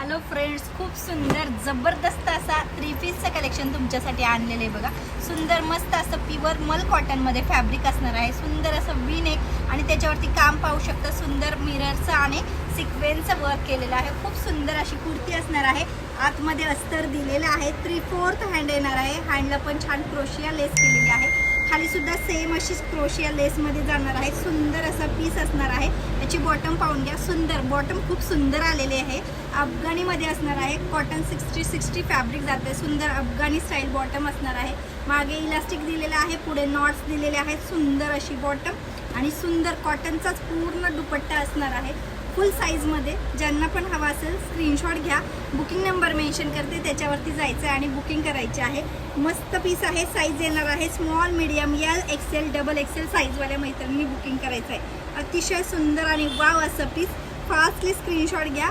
Hello friends, खूप सुंदर जबरदस्त असा 3 पीसचं कलेक्शन तुमच्यासाठी आणलेलं आहे बघा. सुंदर मस्त असं प्युअर मल कॉटनमध्ये फॅब्रिक असणार आहे. सुंदर असं वी नेक आणि त्याच्यावरती काम पाहू शकता. सुंदर मिररचं आणि सिक्वेन्सचं वर्क केलेलं आहे. खूप सुंदर अशी कुर्ती असणार आहे. आतमध्ये अस्तर दिलेलं आहे. 3/4 हँड येणार आहे. हँडला पण छान क्रोशिया लेस केलेली आहे. खाली सुद्धा सेम अशीच क्रोशिया लेसमध्ये जाणार आहे. सुंदर असा पीस असणार आहे. याची बॉटम पाहून घ्या. सुंदर बॉटम खूप सुंदर आलेली आहे. अफगाणीमध्ये असणार आहे. कॉटन 60 फॅब्रिक जाते. सुंदर अफगाणी स्टाईल बॉटम असणार आहे. मागे इलास्टिक दिलेलं आहे. पुढे नॉट्स दिलेले आहेत. सुंदर अशी बॉटम आणि सुंदर कॉटनचाच पूर्ण दुपट्टा असणार आहे. फुल साईजमध्ये. ज्यांना पण हवा असेल स्क्रीनशॉट घ्या. बुकिंग नंबर मेन्शन करते, त्याच्यावरती जायचं आहे आणि बुकिंग करायची आहे. मस्त पीस आहे. साईज येणार आहे small, medium, L, XL, double XL साईजवाल्या मैत्रिणी बुकिंग करायचं आहे. अतिशय सुंदर आणि वाव असं पीस. फास्टली स्क्रीनशॉट घ्या.